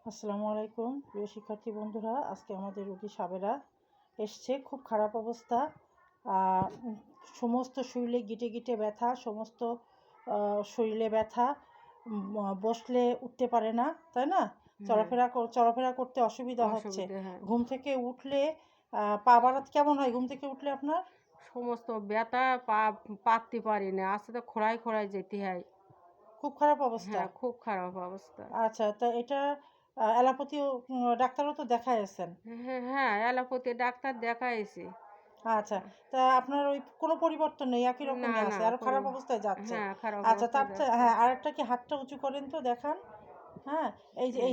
আসসালামু আলাইকুম প্রিয় শিক্ষার্থী বন্ধুরা, আজকে আমাদের রোগী সাবেরা এসছে। খুব খারাপ অবস্থা। সমস্ত শরীরে গিটে গিটে ব্যথা, সমস্ত শরীরে ব্যথা। বসলে উঠতে পারে না, তাই না? চলাফেরা করতে অসুবিধা হচ্ছে। হ্যাঁ। ঘুম থেকে উঠলে পা বাড়াতে কেমন হয়? ঘুম থেকে উঠলে আপনার সমস্ত ব্যথা পাততে পারি না, আস্তে তো খোঁড়ায় খোঁড়ায় যেতে হয়। খুব খারাপ অবস্থা। হ্যাঁ, খুব খারাপ অবস্থা। আচ্ছা, তা এটা অ্যালোপ্যাথি ডাক্তারও তো দেখাইছেন? হ্যাঁ, হ্যাঁ, অ্যালোপ্যাথি ডাক্তার দেখাইছি। আচ্ছা, তা আপনার ওই কোনো পরিবর্তন নেই, একই না, রকমই না আছে, আরো কোনো। খারাপ অবস্থায় যাচ্ছে। হ্যাঁ, খারাপ আচ্ছা, অবস্থায় যাচ্ছে। হ্যাঁ, আরেকটা কি হাতটা উঁচু করেন তো দেখান। হ্যাঁ, এই যে হুম,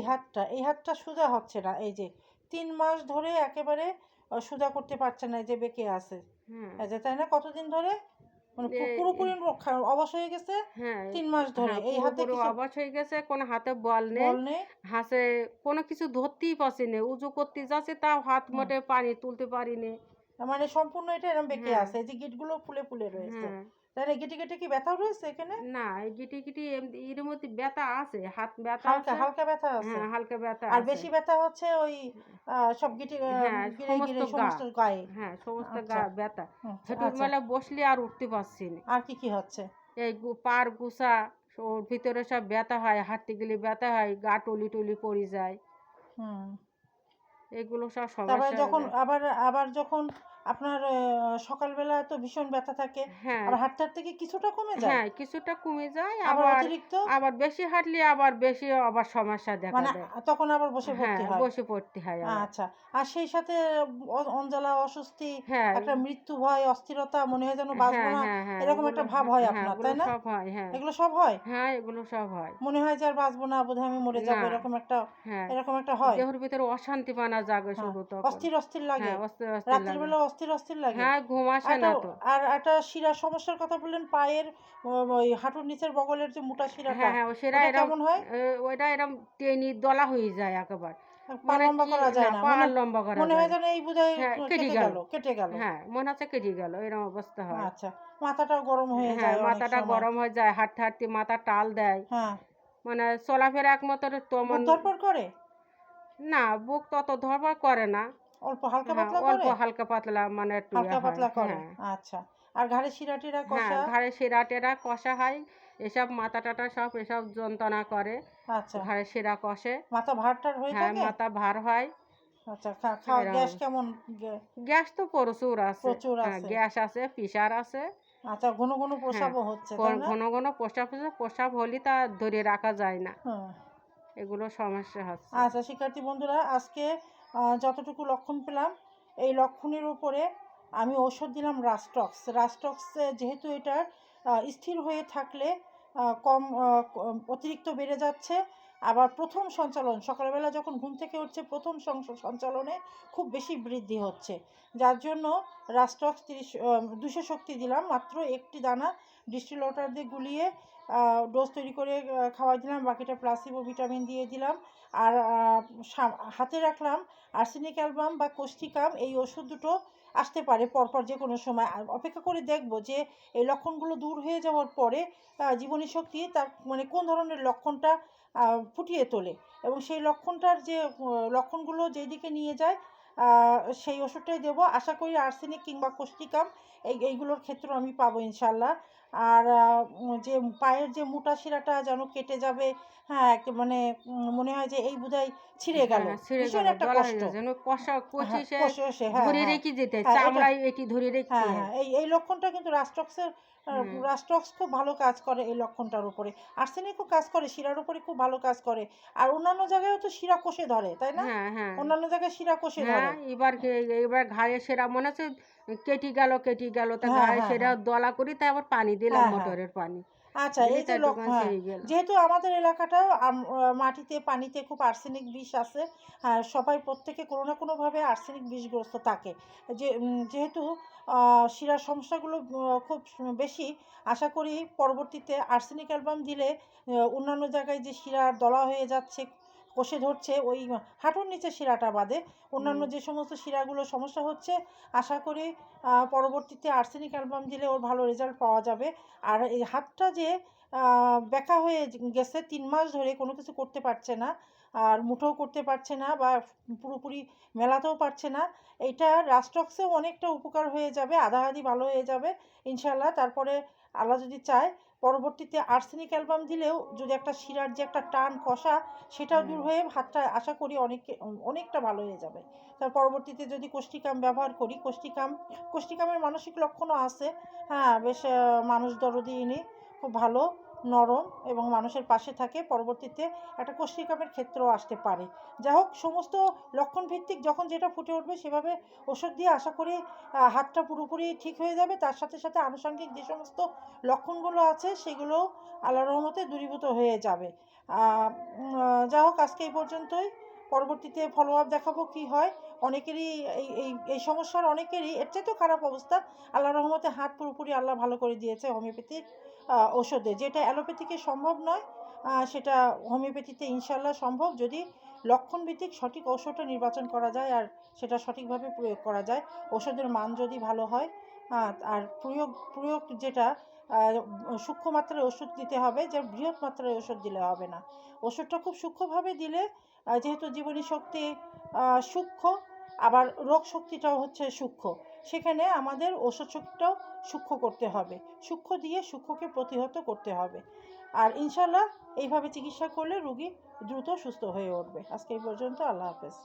এই হাতটা সোজা হচ্ছে না, এই যে ৩ মাস ধরে একেবারে সোজা করতে পারছে না, এই যে বেঁকে আছে। হুম। এই যে, তাই না? কতদিন ধরে? মানে এ পুরোপুরি অবশ হয়ে গেছে হ্যাঁ, ৩ মাস ধরে। হ্যাঁ, এই হাতে পুরোপুরি কিছু অবশ হয়ে গেছে। কোনো হাতে বল নেই। বল নেই। হাতে কোনো কিছু ধরতেই পারছি না। উঁচু করতে যাচ্ছি তাও হাত হুম, মোটে পানি তুলতে পারিনি। মানে সম্পূর্ণ এটা এরকম বেঁকে হ্যাঁ, আছে, এই যে গিঁটগুলো ফুলে ফুলে রয়েছে। হ্যাঁ। তাই না? গিঁটে গিঁটে কি ব্যথাও রয়েছে এখানে? না, এই গিটি এর মধ্যে ব্যথা আছে, হাত ব্যথা হালকা আছে। হালকা ব্যথা আছে। হ্যাঁ, হালকা ব্যথা আর আছে। বেশি ব্যথা হচ্ছে ওই সব হ্যাঁ, গিরে সমস্ত গিরে গা। সমস্ত গায়ে। হ্যাঁ, সমস্ত গা আচ্ছা, ব্যথা। হুম, হাঁটুর আচ্ছা। মেলা বসলে আর উঠতে পারছি না। আর কি কি হচ্ছে? এই পার গুছা, ওর ভিতরে সব ব্যথা হয়, হাঁটতে গেলে ব্যথা হয়, গা টলি টলি পড়ে যায়। হুম। এগুলো সব তারপরে সমস্যা হয়ে যখন যায়। আবার আবার যখন আপনার সকালবেলা তো ভীষণ ব্যথা থাকে। হ্যাঁ, আবার হাঁটতে হাঁটতে কি কিছুটা কমে যায়? হ্যাঁ, কিছুটা কমে যায়। আবার আবার অতিরিক্ত? আবার বেশি হাঁটলে আবার সমস্যা দেখা মানে দেয়। তখন আবার বসে হ্যাঁ, পড়তে হয়। বসে পড়তে হয় আবার। আচ্ছা। আর সেই সাথে অঞ্জলা, অস্বস্তি, হ্যাঁ, একটা মৃত্যু ভয়, অস্থিরতা, মনে হয় যেন বাঁচব হ্যাঁ, না, হ্যাঁ, হ্যাঁ, এরকম এগুলো একটা ভাব হ্যাঁ, হয় হ্যাঁ, আপনার, ওগুলো তাই না? সব হয়, হ্যাঁ। এগুলো সব হয়? হ্যাঁ, এগুলো সব হয়। মনে হয় যে আর বাঁচবো না, বোধহয় আমি মরে যাবো, না, হ্যাঁ, এরকম একটা হয়? দেহের ভিতরে অশান্তিপানা জাগে হ্যাঁ, শুধু তখন। অস্থির অস্থির লাগে? হ্যাঁ, অস্থির, অস্থির রাত্রির লাগে। বেলা অস্থির অস্থির লাগে? হ্যাঁ, ঘুম আসে একটা না তো। আর একটা শিরার সমস্যার কথা বললেন, পায়ের ওই হাঁটুর নিচের বগলের যে মোটা শিরাটা, হ্যাঁ, হ্যাঁ, সেটা ওটা এরম কেমন হয়? ওইটা এরম টেনে দলা হয়ে যায় একেবার। পা মানে লম্বা কি করা না, যায় না। পা আর লম্বা করা মনে যায় হয় না। যেন এই বোধহয় হ্যাঁ, কেটে কেটে গেল। গেল, কেটে গেল। হ্যাঁ, মনে হচ্ছে কেটে গেল। এরম অবস্থা হয়। আচ্ছা, মাথাটাও গরম হয়ে হ্যাঁ, যায় অনেক মাথাটা সময়। গরম হয়ে যায়। হাঁটতে, হাঁটতে মাথা টাল দেয়। হ্যাঁ, মানে চলাফেরা একমাত্র তেমন। বুক ধড়ফড় করে? না, বুক তত ধড়ফড় করে না। অল্প হালকা হ্যাঁ, পাতলা অল্প করে? হালকা পাতলা মানে একটু ইয়ে হালকা হয়। পাতলা করে। হ্যাঁ, আচ্ছা। আর ঘাড়ের শিরা-টিরা হ্যাঁ, কষা? ঘাড়ে শিরা-টিরা কষা হয়। এসব মাথা-টাথা সব এসব যন্ত্রণা করে। আচ্ছা। ঘাড়ে শিরা কষে। মাথা ভার-টার হয়ে হ্যাঁ, থাকে? মাথা ভার হয়। আচ্ছা, খাওয়া এরকম গ্যাস অবস্থা। কেমন? গে গ্যাস তো প্রচুর আছে। প্রচুর হ্যাঁ, আছে। গ্যাস আছে, প্রেশার আছে। আচ্ছা, ঘন ঘন হ্যাঁ, প্রস্রাবও হচ্ছে, তাই না? ঘন ঘন প্রস্রাব হচ্ছে, প্রস্রাব হলে তা ধরে রাখা যায় না। হুম। এগুলো সমস্যা হচ্ছে। আচ্ছা, শিক্ষার্থী বন্ধুরা, আজকে যতটুকু লক্ষণ পেলাম, এই লক্ষণের উপরে আমি ঔষধ দিলাম রাস্টক্স। রাস্টক্স যেহেতু এটা স্থির হয়ে থাকলে কম অতিরিক্ত বেড়ে যাচ্ছে। আবার প্রথম সঞ্চালন, সকালবেলা যখন ঘুম থেকে উঠছে, প্রথম সঞ্চালনে খুব বেশি বৃদ্ধি হচ্ছে। যার জন্য রাস্টক্স ২০০ শক্তি দিলাম, মাত্র একটি দানা ডিস্টিল ওয়াটার দিয়ে গুলিয়ে ডোজ তৈরি করে খাওয়াই দিলাম, বাকিটা প্লাসিবো ভিটামিন দিয়ে দিলাম। আর হাতে রাখলাম আর্সেনিক অ্যালবাম বা কোষ্টিকাম, এই ওষুধ দুটো আসতে পারে পরপর যে কোনো সময়। আর অপেক্ষা করে দেখব যে এই লক্ষণগুলো দূর হয়ে যাওয়ার পরে জীবনী শক্তি তার মানে কোন ধরনের লক্ষণটা ফুটিয়ে তোলে, এবং সেই লক্ষণটার যে লক্ষণগুলো যেই দিকে নিয়ে যায় সেই ওষুধটাই দেবো। আশা করি আর্সেনিক কিংবা কোষ্টিকাম এইগুলোর ক্ষেত্রেও আমি পাবো ইনশাল্লাহ। আর যে পায়ের যে মোটা শিরাটা যেন কেটে যাবে, হ্যাঁ, মানে মনে হয় যে এই বোধহয় ছিঁড়ে গেল, হ্যাঁ, ছিঁড়ে ভীষণ গেল, একটা দলা হয়ে কষ্ট। যাচ্ছে। যেন কষা কচি হ্যাঁ, সে কষে কষে, হ্যাঁ ধরে হ্যাঁ রেখে যেতে হয়। হ্যাঁ, এটা চামড়ায় এটি ধরে রাখতে হ্যাঁ হয়। হ্যাঁ এই লক্ষণটা কিন্তু হুম, রাস্টক্স খুব ভালো কাজ করে এই লক্ষণটার উপরে। আর্সেনিকও কাজ করে, শিরার উপরে খুব ভালো কাজ করে। আর অন্যান্য জায়গায়ও তো শিরা কষে ধরে, তাই না? হ্যাঁ, হ্যাঁ, অন্যান্য জায়গায় শিরা কষে হ্যাঁ, ধরে। এবার ঘাড়ে সেরা মনে হচ্ছে কেটে গেল, কেটে গেল। তা হ্যাঁ ঘাড়ে হ্যাঁ সেরা হ্যাঁ দলা করি, তাই আবার পানি দিলাম, হ্যাঁ হ্যাঁ মোটরের পানি। আচ্ছা, দিলে এই তা যে একটুখানি হ্যাঁ, সেরে গেল। যেহেতু আমাদের এলাকাটা মাটিতে পানিতে খুব আর্সেনিক বিষ আছে। হ্যাঁ, সবাই প্রত্যেকে কোনো না কোনোভাবে আর্সেনিক বিষগ্রস্ত থাকে। যেহেতু শিরার সমস্যাগুলো খুব বেশি, আশা করি পরবর্তীতে আর্সেনিক অ্যালবাম দিলে অন্যান্য জায়গায় যে শিরার দলা হয়ে যাচ্ছে, কষে ধরছে, ওই হাঁটুর নিচে শিরাটা বাদে অন্যান্য যে সমস্ত শিরাগুলো সমস্যা হচ্ছে, আশা করি পরবর্তীতে আর্সেনিক অ্যালবাম দিলে ওর ভালো রেজাল্ট পাওয়া যাবে। আর এই হাতটা যে ব্যাকা হয়ে গেছে 3 মাস ধরে কোনো কিছু করতে পারছে না, আর মুঠোও করতে পারছে না বা পুরোপুরি মেলাতেও পারছে না, এইটা রাস্টক্সেও অনেকটা উপকার হয়ে যাবে, আধা আধি ভালো হয়ে যাবে ইনশাল্লাহ। তারপরে আল্লাহ যদি চায় পরবর্তীতে আর্সেনিক অ্যালবাম দিলেও যদি একটা শিরার যে একটা টান কষা, সেটাও দূর হয়ে হাতটা আশা করি অনেকটা ভালো হয়ে যাবে। তার পরবর্তীতে যদি কোষ্ঠিকাম ব্যবহার করি, কোষ্ঠিকামের মানসিক লক্ষণও আছে। হ্যাঁ, বেশ মানুষ দরদি ইনি, খুব ভালো, নরম এবং মানুষের পাশে থাকে। পরবর্তীতে একটা কোষ্ঠিকামের ক্ষেত্রেও আসতে পারে। যাই হোক, সমস্ত লক্ষণ ভিত্তিক যখন যেটা ফুটে উঠবে সেভাবে ওষুধ দিয়ে আশা করি হাতটা পুরোপুরি ঠিক হয়ে যাবে। তার সাথে সাথে আনুষঙ্গিক যে সমস্ত লক্ষণগুলো আছে সেগুলো আল্লাহর রহমতে দূরীভূত হয়ে যাবে। যাই হোক, আজকে এই পর্যন্তই। পরবর্তীতে ফলো আপ দেখাবো কি হয়। অনেকেরই এই এই এই সমস্যার অনেকেরই এর চেয়ে তো খারাপ অবস্থা, আল্লাহর রহমতে হাত পুরোপুরি আল্লাহ ভালো করে দিয়েছে হোমিওপ্যাথিক ওষুধে। যেটা অ্যালোপ্যাথিকে সম্ভব নয়, সেটা হোমিওপ্যাথিতে ইনশাল্লাহ সম্ভব, যদি লক্ষণভিত্তিক সঠিক ঔষধটা নির্বাচন করা যায় আর সেটা সঠিকভাবে প্রয়োগ করা যায়। ওষুধের মান যদি ভালো হয়, আর প্রয়োগ যেটা সূক্ষ্ম মাত্রায় ওষুধ দিতে হবে, যে বৃহৎ মাত্রায় ওষুধ দিলে হবে না। ওষুধটা খুব সূক্ষ্মভাবে দিলে, যেহেতু জীবনী শক্তি সূক্ষ্ম, আবার রোগ শক্তিটাও হচ্ছে সূক্ষ্ম, সেখানে আমাদের ওষুধ শক্তিটাও সূক্ষ্ম করতে হবে, সূক্ষ্ম দিয়ে সূক্ষ্মকে প্রতিহত করতে হবে। আর ইনশাল্লাহ এইভাবে চিকিৎসা করলে রুগী দ্রুত সুস্থ হয়ে উঠবে। আজকে এই পর্যন্ত। আল্লাহ হাফেজ।